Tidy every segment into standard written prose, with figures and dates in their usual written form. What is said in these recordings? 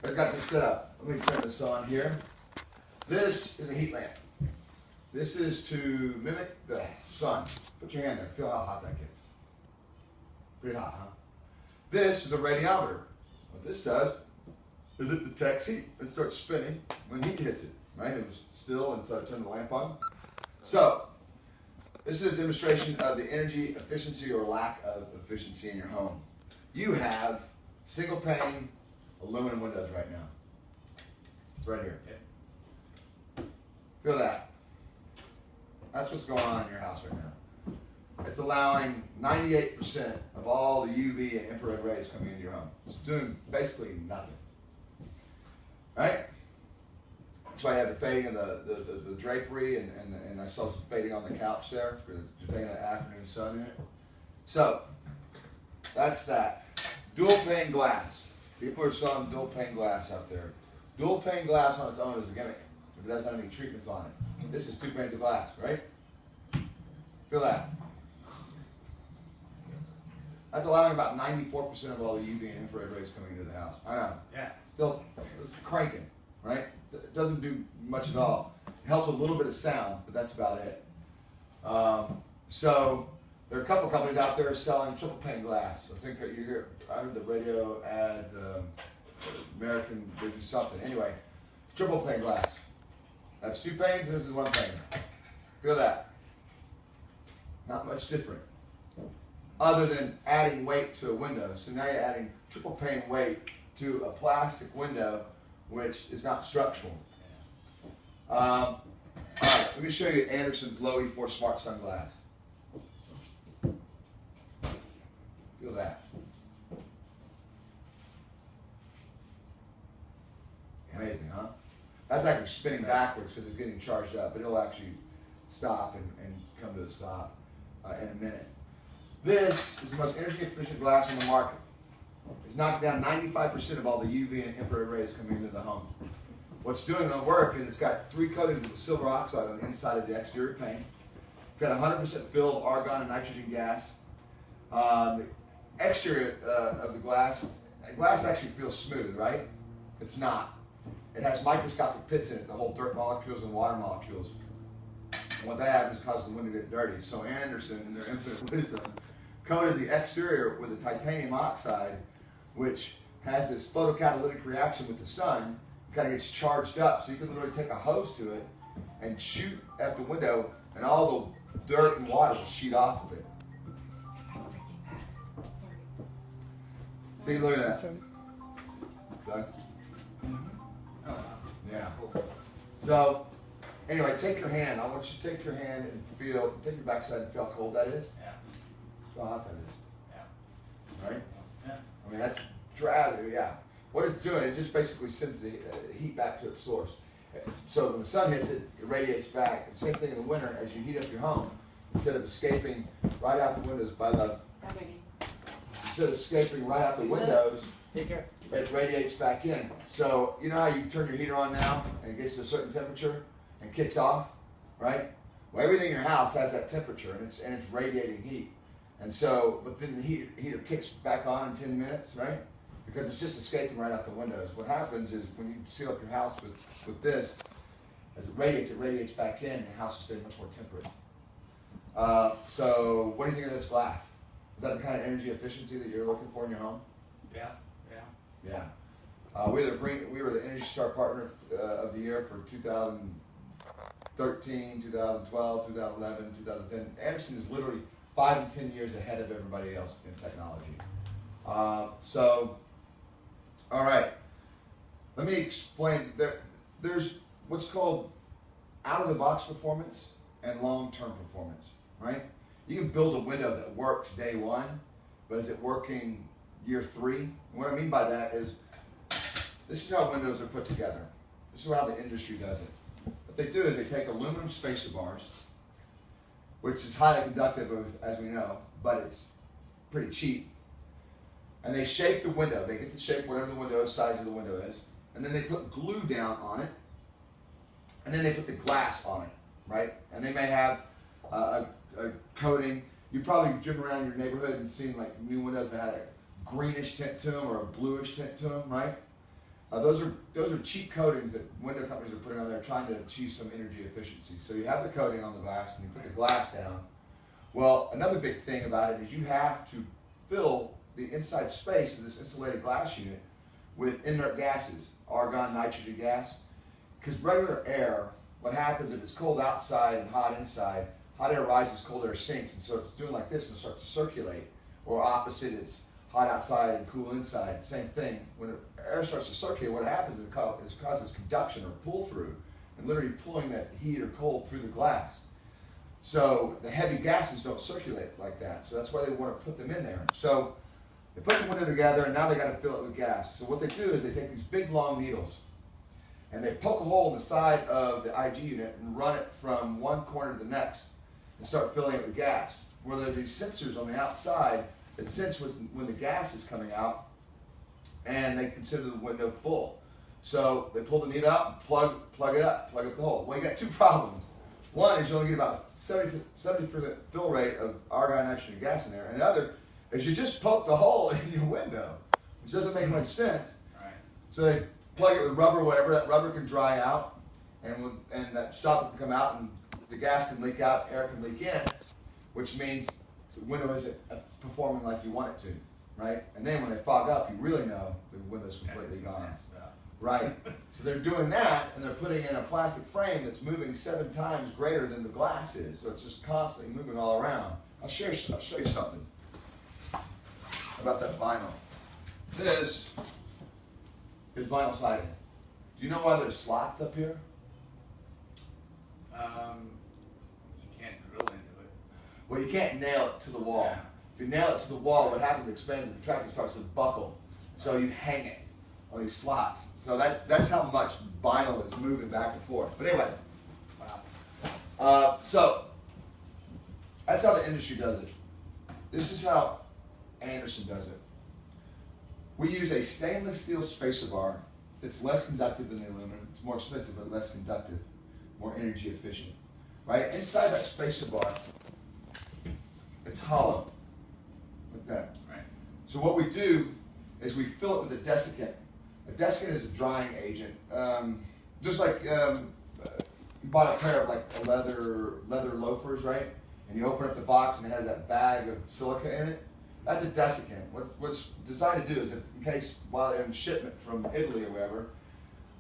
I've got this set up. Let me turn this on here. This is a heat lamp. This is to mimic the sun. Put your hand there. Feel how hot that gets. Pretty hot, huh? This is a radiometer. What this does is it detects heat. It starts spinning when heat hits it, right? It was still until I turned the lamp on. So, this is a demonstration of the energy efficiency or lack of efficiency in your home. You have single pane aluminum windows right now. It's right here. Feel that. That's what's going on in your house right now. It's allowing 98% of all the UV and infrared rays coming into your home. It's doing basically nothing. Right? That's why you have the fading of the drapery and I saw some fading on the couch there because you're taking that afternoon sun in it. So, that's that. Dual pane glass. People are selling dual pane glass out there. Dual pane glass on its own is a gimmick if it doesn't have any treatments on it. This is 2 panes of glass, right? Feel that. That's allowing about 94% of all the UV and infrared rays coming into the house. I know. Yeah. Still it's cranking, right? It doesn't do much at all. It helps a little bit of sound, but that's about it. So there are a couple companies out there selling triple pane glass. I think you hear. I heard the radio ad, American did something. Anyway, triple pane glass. That's 2 panes. This is 1 pane. Feel that? Not much different, other than adding weight to a window. So now you're adding triple pane weight to a plastic window, which is not structural. All right, let me show you Anderson's Low E4 Smart Sunglass. Feel that. Amazing, huh? That's actually spinning backwards because it's getting charged up, but it'll actually stop and come to a stop in a minute. This is the most energy efficient glass on the market. It's knocking down 95% of all the UV and infrared rays coming into the home. What's doing the work is it's got 3 coatings of silver oxide on the inside of the exterior pane. It's got 100% fill of argon and nitrogen gas. The exterior of the glass actually feels smooth, right? It's not. It has microscopic pits in it that hold dirt molecules and water molecules. And what that happens is causes the window to get dirty. So Anderson, in their infinite wisdom, coated the exterior with a titanium oxide, which has this photocatalytic reaction with the sun, kind of gets charged up. So you can literally take a hose to it and shoot at the window, and all the dirt and water will shoot off of it. See, look at that. Done? Yeah. So, anyway, take your hand. I want you to take your hand and feel, take your backside and feel how cold that is. Yeah. Feel how hot that is. Yeah. Right? Yeah. I mean, that's drastic, yeah. What it's doing, it just basically sends the heat back to its source. So when the sun hits it, it radiates back. The same thing in the winter, as you heat up your home, instead of escaping right out the windows by the, instead of escaping right out the windows, Take care. it radiates back in. So you know how you turn your heater on now and it gets to a certain temperature and kicks off, right? Well, everything in your house has that temperature and it's radiating heat. And so, but then the heater kicks back on in 10 minutes, right? Because it's just escaping right out the windows. What happens is when you seal up your house with this, as it radiates back in, and your house will stay much more temperate. So what do you think of this glass? Is that the kind of energy efficiency that you're looking for in your home? Yeah. Yeah. Yeah. We were the Energy Star Partner of the Year for 2013, 2012, 2011, 2010. Anderson is literally 5 and 10 years ahead of everybody else in technology. All right. Let me explain. There's what's called out-of-the-box performance and long-term performance, right? You can build a window that works day 1, but is it working year 3? And what I mean by that is, this is how windows are put together. This is how the industry does it. What they do is they take aluminum spacer bars, which is highly conductive, as we know, but it's pretty cheap. And they shape the window. They get to shape whatever the window size of the window is. And then they put glue down on it. And then they put the glass on it, right? And they may have a coating. You probably driven around your neighborhood and seen like new windows that had a greenish tint to them or a bluish tint to them, right? Those are cheap coatings that window companies are putting on there trying to achieve some energy efficiency. So you have the coating on the glass and you put the glass down. Well, another big thing about it is you have to fill the inside space of this insulated glass unit with inert gases, argon, nitrogen gas. Because regular air, what happens if it's cold outside and hot inside, hot air rises, cold air sinks, and so it's doing like this and it starts to circulate. Or opposite, it's hot outside and cool inside, same thing. When air starts to circulate, what happens is it causes conduction or pull through, and literally pulling that heat or cold through the glass. So the heavy gases don't circulate like that, so that's why they want to put them in there. So they put the window together, and now they got to fill it with gas. So what they do is they take these big long needles, and they poke a hole in the side of the IG unit and run it from one corner to the next, and start filling it with gas. Where there are these sensors on the outside that sense when the gas is coming out, and they consider the window full. So they pull the needle out, plug it up, plug up the hole. Well, you got two problems. One is you only get about 70% fill rate of argon, nitrogen gas in there, and the other is you just poke the hole in your window, which doesn't make much sense. Right. So they plug it with rubber or whatever. That rubber can dry out, and that stopper can come out, and the gas can leak out, air can leak in, which means the window isn't performing like you want it to, right? And then when they fog up, you really know the window's completely gone. Right. So they're doing that, and they're putting in a plastic frame that's moving 7 times greater than the glass is. So it's just constantly moving all around. I'll show you something about that vinyl. This is vinyl siding. Do you know why there's slots up here? You can't drill into it. Well, you can't nail it to the wall. Yeah. If you nail it to the wall, what happens? It expands and contracts and starts to buckle. So you hang it on these slots. So that's how much vinyl is moving back and forth. But anyway, so that's how the industry does it. This is how Andersen does it. We use a stainless steel spacer bar that's less conductive than the aluminum. It's more expensive, but less conductive, more energy efficient. Right? Inside that spacer bar, it's hollow, like that. Right. So what we do is we fill it with a desiccant. A desiccant is a drying agent. Just like you bought a pair of like leather loafers, right? And you open up the box and it has that bag of silica in it. That's a desiccant. What's designed to do is, in case while they're in shipment from Italy or wherever,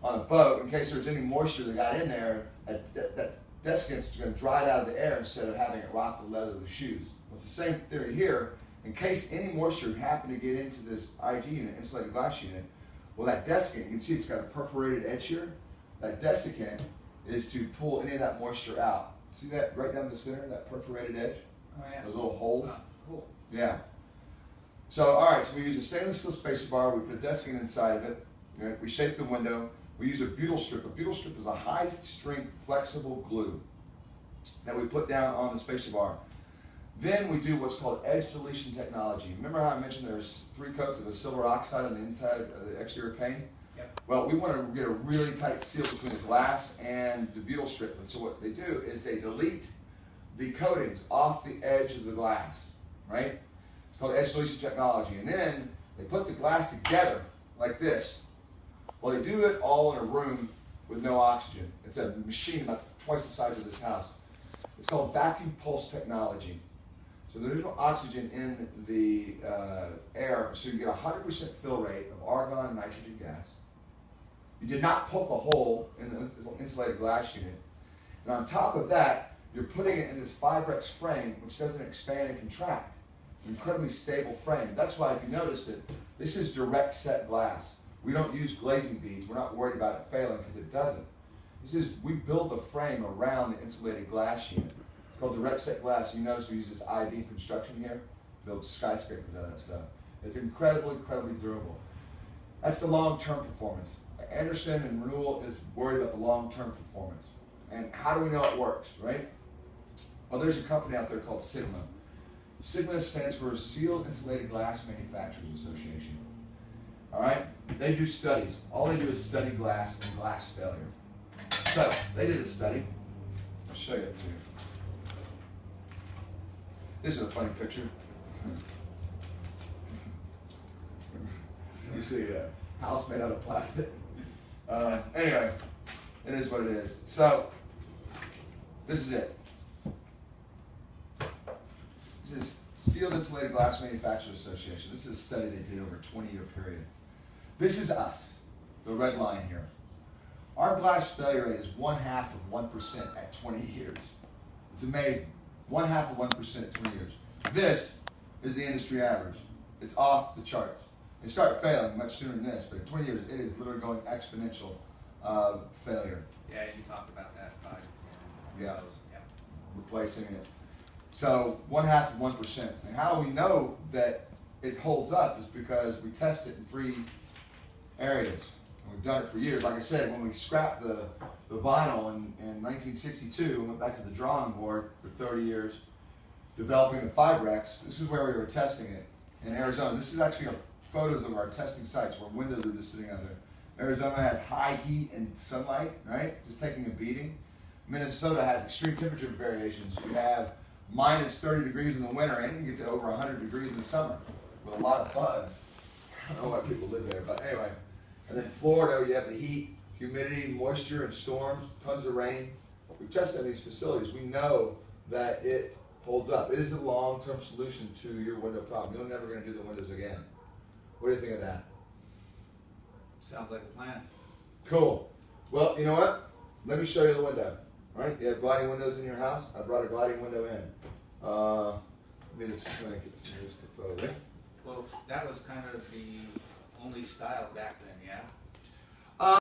on a boat, in case there's any moisture that got in there, that desiccant's going to dry it out of the air instead of having it rot the leather of the shoes. Well, it's the same theory here. In case any moisture happened to get into this IG unit, insulated glass unit, well, that desiccant, you can see it's got a perforated edge here. That desiccant is to pull any of that moisture out. See that right down the center, that perforated edge? Oh, yeah. Those little holes? Oh, cool. Yeah. So, all right, so we use a stainless steel spacer bar. We put a desiccant inside of it. Right? We shape the window. We use a butyl strip. A butyl strip is a high-strength, flexible glue that we put down on the spacer bar. Then we do what's called edge deletion technology. Remember how I mentioned there's 3 coats of a silver oxide on the inside of the exterior pane? Yep. Well, we want to get a really tight seal between the glass and the butyl strip. And so what they do is they delete the coatings off the edge of the glass, right? It's called edge deletion technology. And then they put the glass together like this. Well, they do it all in a room with no oxygen. It's a machine about twice the size of this house. It's called vacuum pulse technology. So there's no oxygen in the air, so you get a 100% fill rate of argon and nitrogen gas. You did not poke a hole in the insulated glass unit. And on top of that, you're putting it in this Fibrex frame, which doesn't expand and contract. An incredibly stable frame. That's why, if you noticed it, this is direct set glass. We don't use glazing beads. We're not worried about it failing because it doesn't. We build the frame around the insulated glass unit. It's called direct set glass. You notice we use this I-beam construction here to build skyscrapers out of that stuff. It's incredibly, incredibly durable. That's the long-term performance. Andersen and Renewal is worried about the long-term performance. And how do we know it works, right? Well, there's a company out there called Sigma. Sigma stands for Sealed Insulated Glass Manufacturers Association. All right? They do studies. All they do is study glass and glass failure. So, they did a study. I'll show you it to you. This is a funny picture. You see a house made out of plastic. Anyway, it is what it is. So, this is it. This is Sealed Insulated Glass Manufacturers Association. This is a study they did over a 20-year period. This is us, the red line here. Our glass failure rate is 0.5% at 20 years. It's amazing. 0.5% at 20 years. This is the industry average. It's off the charts. They start failing much sooner than this, but in 20 years, it is literally going exponential failure. Yeah, you talked about that. Yeah. Yeah. Replacing it. So 0.5%. And how we know that it holds up is because we test it in 3 areas. And we've done it for years. Like I said, when we scrapped the vinyl in 1962 and went back to the drawing board for 30 years, developing the Fibrex, this is where we were testing it in Arizona. This is actually photos of our testing sites where windows are just sitting out there. Arizona has high heat and sunlight, right? Just taking a beating. Minnesota has extreme temperature variations. You have minus 30 degrees in the winter and you can get to over 100 degrees in the summer with a lot of bugs. I don't know why people live there, but anyway. And then Florida, you have the heat, humidity, moisture, and storms, tons of rain. We've tested these facilities. We know that it holds up. It is a long-term solution to your window problem. You're never going to do the windows again. What do you think of that? Sounds like a plan. Cool. Well, you know what? Let me show you the window. All right? You have gliding windows in your house? I brought a gliding window in. Let me just kind of get some of this to photo there. Well, that was kind of the only style back then, yeah?